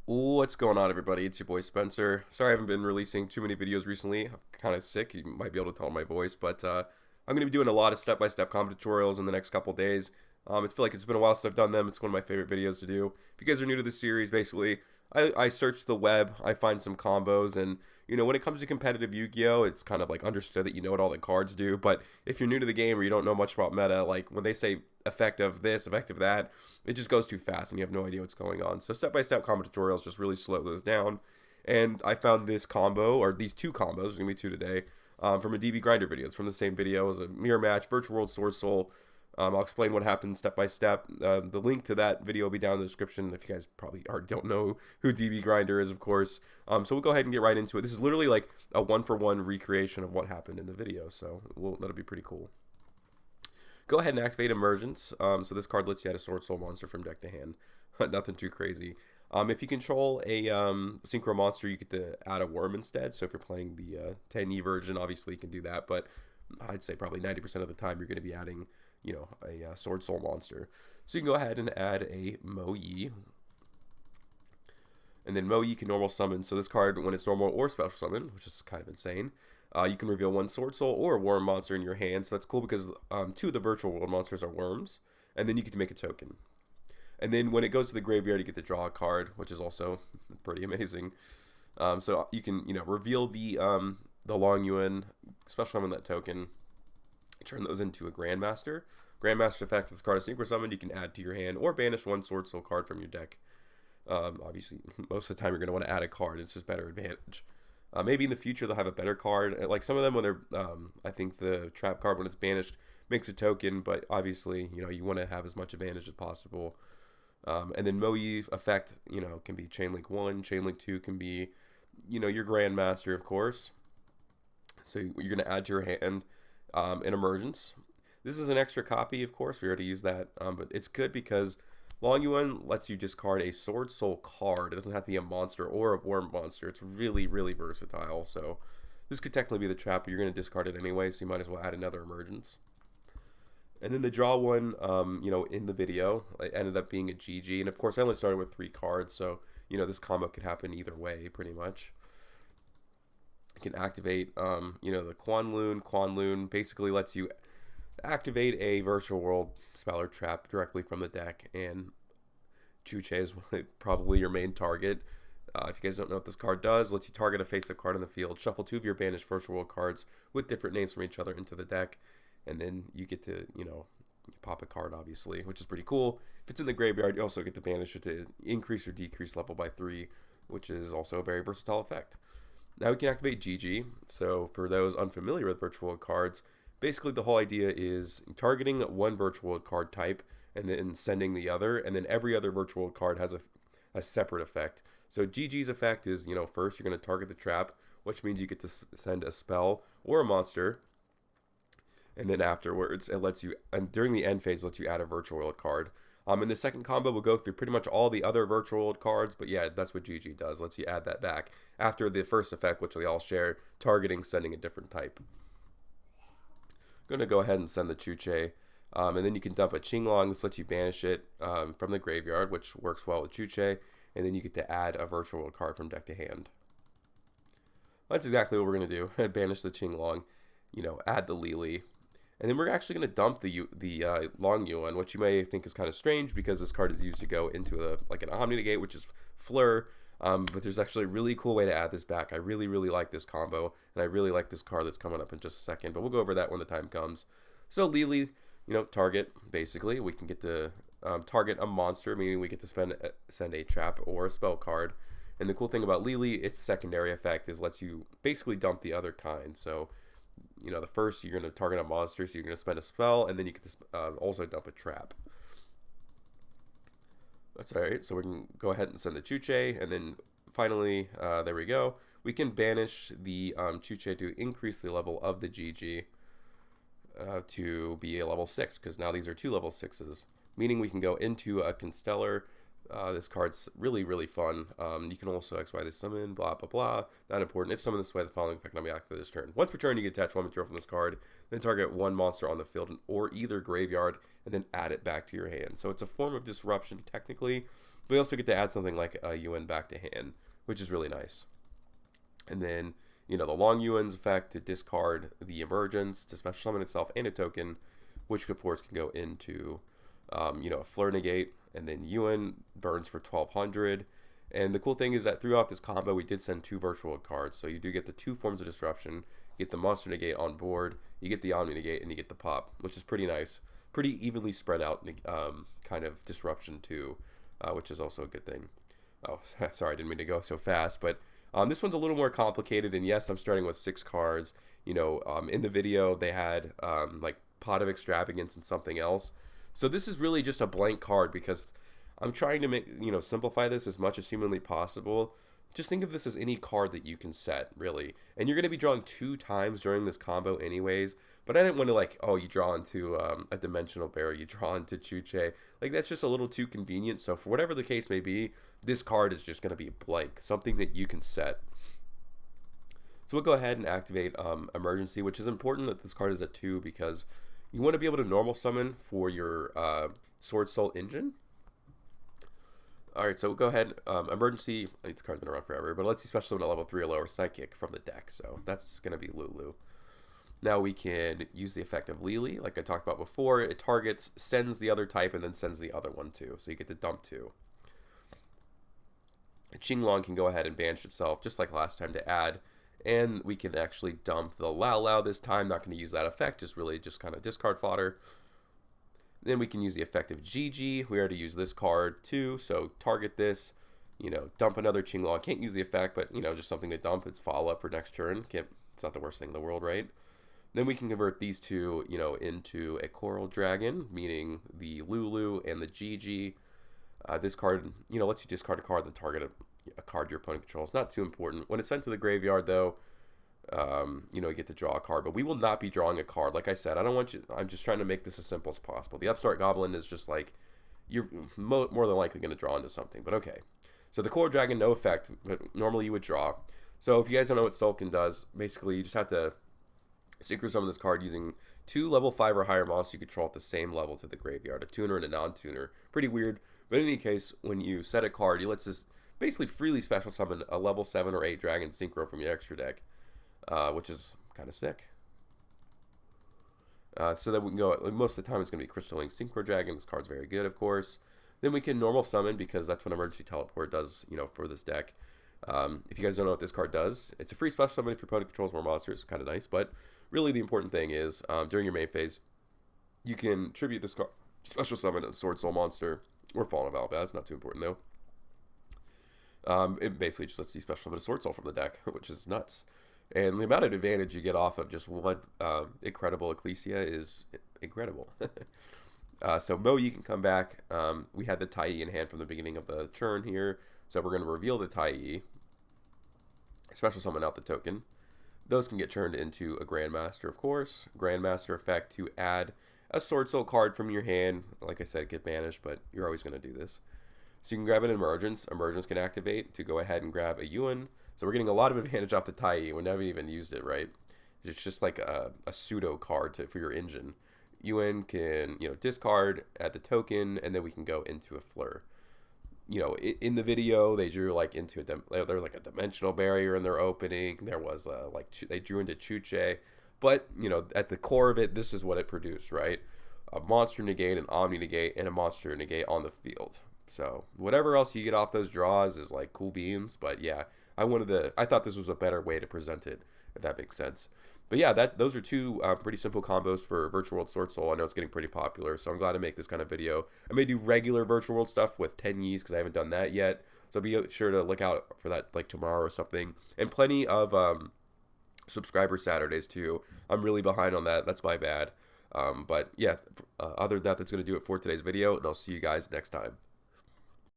What's going on, everybody? It's your boy Spencer. Sorry I haven't been releasing too many videos recently. I'm kind of sick. You might be able to tell in my voice, but I'm going to be doing a lot of step-by-step combo tutorials in the next couple days. I feel like it's been a while since I've done them. It's one of my favorite videos to do. If you guys are new to this series, basically, I search the web, I find some combos, and when it comes to competitive Yu-Gi-Oh, it's kind of like understood that you know what all the cards do. But if you're new to the game or you don't know much about meta, like when they say effect of this, effect of that, it just goes too fast and you have no idea what's going on. So step-by-step combo tutorials just really slow those down. And I found this combo, or these two combos, there's going to be two today, from a DB Grinder video. It's from the same video as a mirror match, Virtual World Swordsoul. I'll explain what happens step by step. The link to that video will be down in the description if you guys probably already don't know who DB Grinder is, of course. So we'll go ahead and get right into it. This is literally like a one-for-one recreation of what happened in the video, so that'll be pretty cool. Go ahead and activate Emergence. So this card lets you add a Swordsoul monster from deck to hand. Nothing too crazy. If you control a Synchro monster, you get to add a worm instead. So if you're playing the 10E version, obviously you can do that. But I'd say probably 90% of the time you're going to be adding, a Swordsoul monster. So you can go ahead and add a Mo-Yi. And then Mo-Yi can normal summon. So this card, when it's normal or special summon, which is kind of insane, you can reveal one Swordsoul or a worm monster in your hand. So that's cool because two of the virtual world monsters are worms. And then you get to make a token. And then when it goes to the graveyard, you get to draw a card, which is also pretty amazing. So you can, reveal the Long Yuan, special summon that token, turn those into a Grandmaster. Grandmaster effect, with this card is Synchro Summon, you can add to your hand or banish one Swordsoul card from your deck. Obviously, most of the time you're going to want to add a card. It's just better advantage. Maybe in the future they'll have a better card. Like some of them, when they're, I think the trap card, when it's banished, makes a token. But obviously, you want to have as much advantage as possible. And then Mo-Yi effect, can be Chain Link 1. Chain Link 2 can be, your Grandmaster, of course. So you're going to add to your hand in Emergence. This is an extra copy, of course. We already used that. But it's good because Long Yuan lets you discard a Swordsoul card. It doesn't have to be a monster or a worm monster. It's really, really versatile. So this could technically be the trap, but you're going to discard it anyway, so you might as well add another Emergence. And then the draw one, in the video, it ended up being a GG. And of course, I only started with 3 cards, so, this combo could happen either way, pretty much. You can activate, the Quan Loon basically lets you activate a virtual world spell or trap directly from the deck, and Chuche is probably your main target. If you guys don't know what this card does, lets you target a face-up card on the field, shuffle 2 of your banished virtual world cards with different names from each other into the deck, and then you get to, pop a card, obviously, which is pretty cool. If it's in the graveyard, you also get to banish it to increase or decrease level by 3, which is also a very versatile effect. Now we can activate GG. So for those unfamiliar with virtual world cards, basically the whole idea is targeting one virtual world card type and then sending the other, and then every other virtual world card has a separate effect. So GG's effect is, first you're going to target the trap, which means you get to send a spell or a monster, and then afterwards it lets you, and during the end phase, lets you add a virtual world card. In the second combo, we'll go through pretty much all the other virtual world cards, but yeah, that's what GG does. Lets you add that back after the first effect, which we all share, targeting, sending a different type. I'm going to go ahead and send the Chuche, and then you can dump a Qinglong. This lets you banish it from the graveyard, which works well with Chuche, and then you get to add a virtual world card from deck to hand. That's exactly what we're going to do. Banish the Qinglong, add the Lili. And then we're actually going to dump the Long Yuan, which you may think is kind of strange because this card is used to go into an Omni Negate, which is Fleur. But there's actually a really cool way to add this back. I really, really like this combo, and I really like this card that's coming up in just a second. But we'll go over that when the time comes. So Lili, target, basically. We can get to target a monster, meaning we get to send a trap or a spell card. And the cool thing about Lili, its secondary effect is lets you basically dump the other kind. So the first, you're going to target a monster, so you're going to spend a spell, and then you get to also dump a trap. That's alright, so we can go ahead and send the Chuche, and then finally, there we go. We can banish the Chuche to increase the level of the GG to be a level 6, because now these are 2 level 6s, meaning we can go into a Constellar. This card's really, really fun. You can also XY this summon, blah, blah, blah. Not important. If summoned this way, the following effect will be activated this turn. Once per turn, you can attach one material from this card, then target one monster on the field or either graveyard, and then add it back to your hand. So it's a form of disruption, technically, But you also get to add something like a UN back to hand, which is really nice. And then, the long UN's effect to discard the emergence, to special summon itself and a token, which of course can go into, a Fleur Negate, and then UN burns for 1200. And the cool thing is that throughout this combo, we did send 2 virtual cards. So you do get the 2 forms of disruption, you get the Monster Negate on board, you get the Omni Negate, and you get the pop, which is pretty nice. Pretty evenly spread out kind of disruption too, which is also a good thing. Oh, sorry, I didn't mean to go so fast, but this one's a little more complicated, and yes, I'm starting with 6 cards. In the video, they had like Pot of Extravagance and something else. So this is really just a blank card because I'm trying to make, simplify this as much as humanly possible. Just think of this as any card that you can set, really. And you're going to be drawing 2 times during this combo anyways. But I didn't want to like, oh, you draw into a Dimensional Bear, you draw into Chuche. Like, that's just a little too convenient. So for whatever the case may be, this card is just going to be blank. Something that you can set. So we'll go ahead and activate Emergency, which is important that this card is at 2 because you want to be able to normal summon for your Swordsoul engine. Alright, so we'll go ahead. Emergency, I think this card's been around forever, but let's see special summon at level 3 or lower Psychic from the deck. So that's going to be Lulu. Now we can use the effect of Lily, like I talked about before. It targets, sends the other type, and then sends the other one too. So you get to dump 2. Qinglong can go ahead and banish itself, just like last time, to add. And we can actually dump the Lao Lao this time. Not going to use that effect, just really just kind of discard fodder. Then we can use the effect of Gigi. We already used this card too, so target this, dump another Qinglong. Can't use the effect, but, just something to dump. It's follow-up for next turn. It's not the worst thing in the world, right? Then we can convert these 2, into a Coral Dragon, meaning the Lulu and the Gigi. This card, lets you discard a card that target a card your opponent controls. Not too important. When it's sent to the graveyard, though, you get to draw a card, but we will not be drawing a card. Like I said, I'm just trying to make this as simple as possible. The Upstart Goblin is just like, you're more than likely going to draw into something, but okay. So the Coral Dragon, no effect, but normally you would draw. So if you guys don't know what Sulkin does, basically you just have to synchro summon this card using 2 level 5 or higher monsters you control at the same level to the graveyard, a tuner and a non-tuner. Pretty weird, but in any case, when you set a card, you let this basically freely special summon a level 7 or 8 dragon synchro from your extra deck. Which is kind of sick. So that we can go, most of the time it's going to be Crystalline Synchro Dragon. This card's very good, of course. Then we can normal summon, because that's what Emergency Teleport does, for this deck. If you guys don't know what this card does, it's a free special summon if your opponent controls more monsters. Kind of nice, but really the important thing is, during your main phase, you can tribute this card, special summon a Swordsoul monster, or Fallen of Albaz, not too important though. It basically just lets you special summon a Swordsoul from the deck, which is nuts. And the amount of advantage you get off of just one incredible Ecclesia is incredible. So Mo, you can come back. We had the Tai in hand from the beginning of the turn here. So we're going to reveal the Tai, special summon out the token. Those can get turned into a Grandmaster, of course. Grandmaster effect to add a Swordsoul card from your hand. Like I said, get banished, but you're always going to do this. So you can grab an Emergence. Emergence can activate to go ahead and grab a Yuan. So we're getting a lot of advantage off the Tai. We never even used it, right? It's just like a pseudo card for your engine. Yuan can, discard, add the token, and then we can go into a Fleur. In the video, they drew like into there was like a dimensional barrier in their opening. There was they drew into Chuche. But, at the core of it, this is what it produced, right? A monster negate, an omni negate, and a monster negate on the field. So whatever else you get off those draws is like cool beans. But yeah, I thought this was a better way to present it, if that makes sense. But yeah, those are 2 pretty simple combos for Virtual World Swordsoul. I know it's getting pretty popular, so I'm glad to make this kind of video. I may do regular Virtual World stuff with 10 Ys because I haven't done that yet. So be sure to look out for that like tomorrow or something. And plenty of subscriber Saturdays too. I'm really behind on that. That's my bad. But yeah, other than that, that's going to do it for today's video, and I'll see you guys next time.